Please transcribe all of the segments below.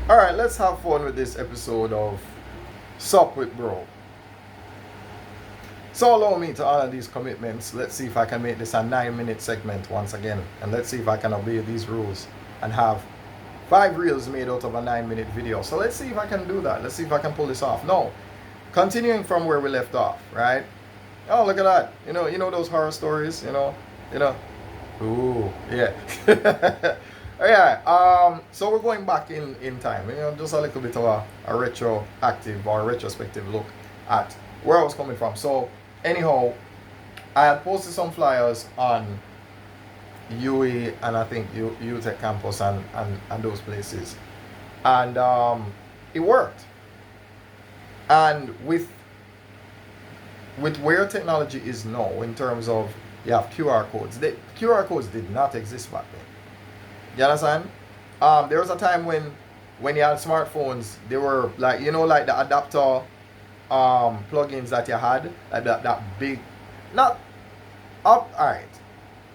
Alright, let's have fun with this episode of Sup with Bro. So allow me to honor these commitments. Let's see if I can make this a 9-minute segment once again. And let's see if I can obey these rules and have 5 reels made out of a 9-minute video. So let's see if I can do that. Let's see if I can pull this off. No, continuing from where we left off, right? Oh, look at that. You know those horror stories, you know. Ooh, yeah. Yeah, so we're going back in time, just a little bit of a retroactive or retrospective look at where I was coming from. So anyhow, I had posted some flyers on UE and I think UTech campus and those places, and it worked. And with where technology is now in terms of you have QR codes, the QR codes did not exist back then. You understand? There was a time when you had smartphones, they were like, like the adapter plugins that you had, like that big, not up. Alright,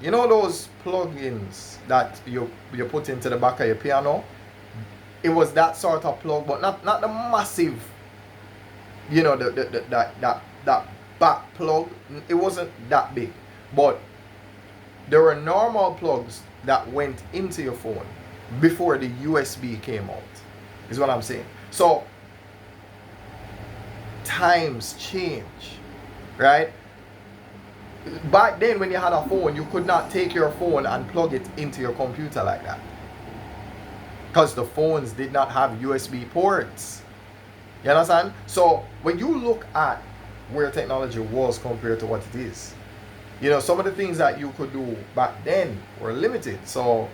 those plugins that you put into the back of your piano. It was that sort of plug, but not the massive, that back plug. It wasn't that big, but there were normal plugs that went into your phone before the USB came out, is what I'm saying. So times change, right? Back then when you had a phone, you could not take your phone and plug it into your computer like that, because the phones did not have USB ports. You understand? So when you look at where technology was compared to what it is, some of the things that you could do back then were limited. So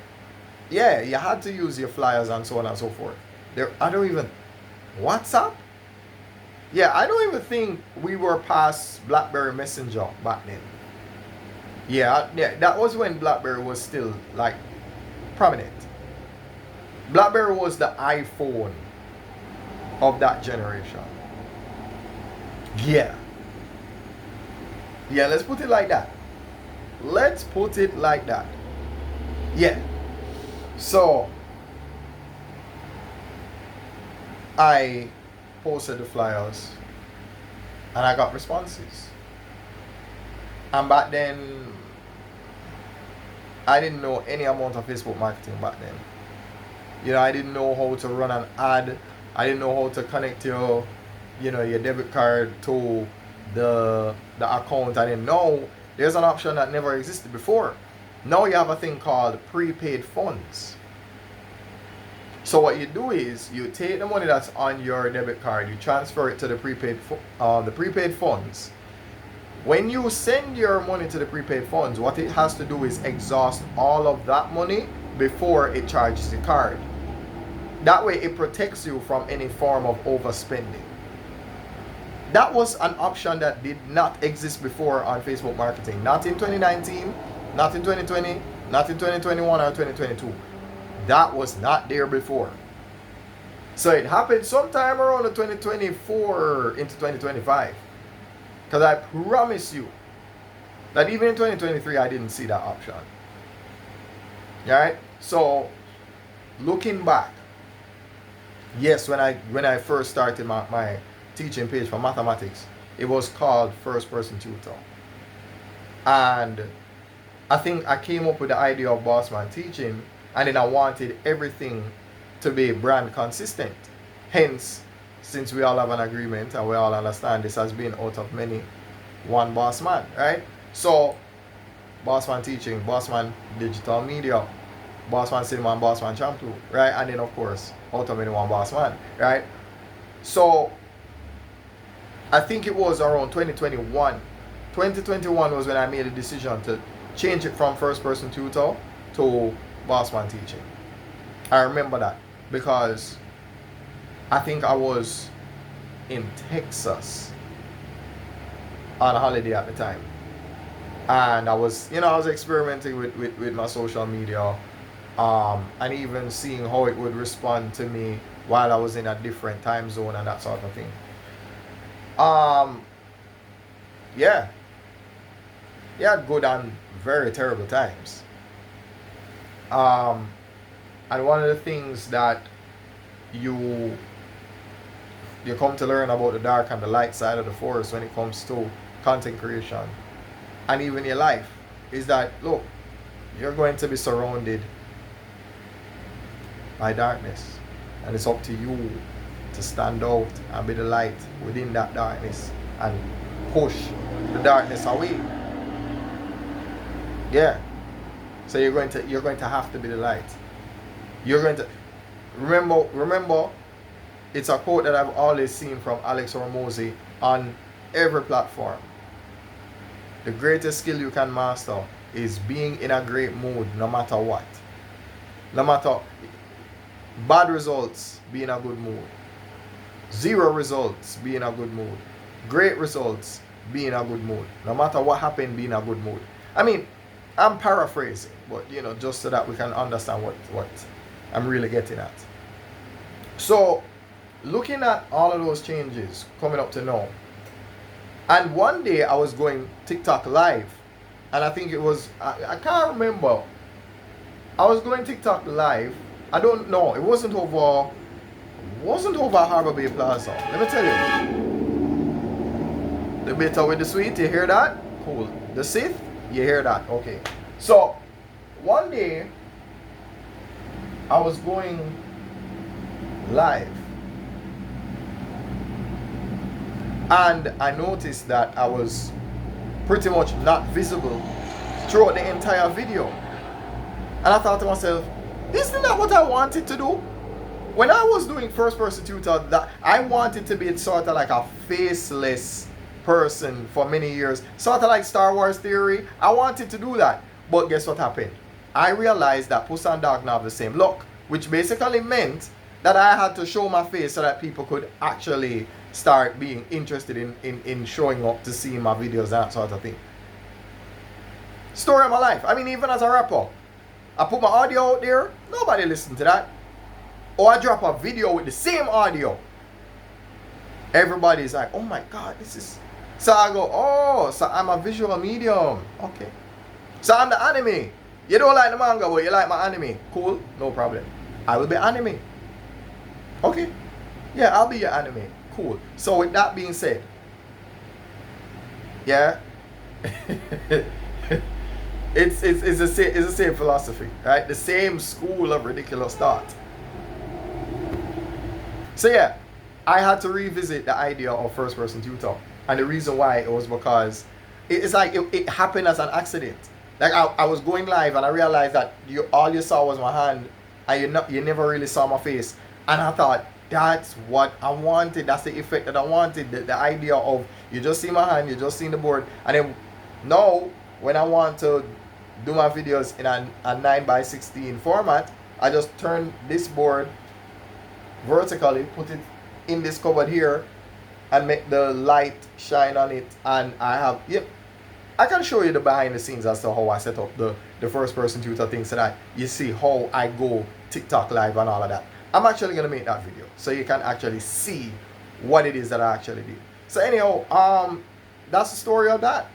yeah, you had to use your flyers and so on and so forth. I don't even WhatsApp. Yeah, I don't even think we were past BlackBerry Messenger back then. Yeah, that was when BlackBerry was still like prominent. BlackBerry was the iPhone of that generation. Yeah, let's put it like that. Yeah. So I posted the flyers and I got responses. And back then I didn't know any amount of Facebook marketing back then. I didn't know how to run an ad. I didn't know how to connect your debit card to the account. I didn't know there's an option that never existed before. Now you have a thing called prepaid funds. So what you do is you take the money that's on your debit card, you transfer it to the prepaid funds. When you send your money to the prepaid funds, what it has to do is exhaust all of that money before it charges the card. That way it protects you from any form of overspending. That was an option that did not exist before on Facebook marketing. Not in 2019, not in 2020, not in 2021 or 2022. That was not there before. So it happened sometime around the 2024 into 2025. Because I promise you that even in 2023 I didn't see that option. Alright? So looking back, yes, when I first started my teaching page for mathematics, it was called First Person Tutor. And I think I came up with the idea of Bossman teaching, and then I wanted everything to be brand consistent. Hence, since we all have an agreement and we all understand this has been out of many, one Bossman, right? So Bossman teaching, Bossman Digital Media, Bossman Cinema, and Bossman Shampoo, right? And then of course, out of many, one Bossman, right? So I think it was around 2021. 2021 was when I made a decision to change it from First Person Tutor to Bossman Teaching. I remember that because I think I was in Texas on a holiday at the time. And I was experimenting with my social media, and even seeing how it would respond to me while I was in a different time zone and that sort of thing. Yeah, good and very terrible times. And one of the things that you come to learn about the dark and the light side of the force when it comes to content creation and even your life, is that, look, you're going to be surrounded by darkness, and it's up to you to stand out and be the light within that darkness and push the darkness away. Yeah. So you're going to have to be the light. You're going to remember it's a quote that I've always seen from Alex Hormozy on every platform. The greatest skill you can master is being in a great mood no matter what. No matter bad results, be in a good mood. 0 results, be in a good mood. Great results, be in a good mood. No matter what happened, be in a good mood. I mean, I'm paraphrasing, but just so that we can understand what I'm really getting at. So, looking at all of those changes coming up to now, and one day I was going TikTok live, and I think it was, I can't remember. I was going TikTok live. I don't know. It wasn't over Harbor Bay Plaza. Let me tell you. The bitter with the sweet, you hear that? Cool. The Sith, you hear that? Okay. So, one day, I was going live. And I noticed that I was pretty much not visible throughout the entire video. And I thought to myself, isn't that what I wanted to do? When I was doing first person tutor, that I wanted to be sort of like a faceless person for many years. Sort of like Star Wars Theory. I wanted to do that. But guess what happened? I realized that Puss and Dog now have the same look, which basically meant that I had to show my face so that people could actually start being interested in showing up to see my videos and that sort of thing. Story of my life. I mean, even as a rapper, I put my audio out there, nobody listened to that. Or I drop a video with the same audio. Everybody's like, oh my God, this is... So I go, oh, so I'm a visual medium. Okay. So I'm the anime. You don't like the manga, but you like my anime. Cool, no problem. I will be anime. Okay. Yeah, I'll be your anime. Cool. So with that being said, yeah, it's the same philosophy, right? The same school of ridiculous thought. So yeah, I had to revisit the idea of first person tutor, and the reason why it was because it's like it happened as an accident. Like I was going live and I realized that all you saw was my hand, and you never really saw my face, and I thought, that's what I wanted. That's the effect that I wanted. The idea of you just see my hand, you just see the board. And then now, when I want to do my videos in a 9:16 format, I just turn this board vertically, put it in this cupboard here, and make the light shine on it. And I have, I can show you the behind the scenes as to how I set up the first person tutor thing so that you see how I go TikTok live and all of that. I'm actually going to make that video so you can actually see what it is that I actually did. So anyhow, that's the story of that.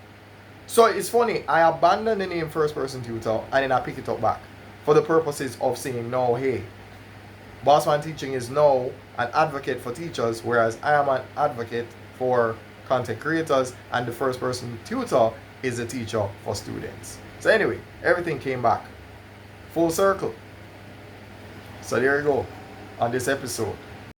So it's funny, I abandoned the name first person tutor and then I pick it up back for the purposes of saying, no, hey, Bossman Teaching is now an advocate for teachers, whereas I am an advocate for content creators, and the first person tutor is a teacher for students. So anyway, everything came back full circle. So there you go on this episode.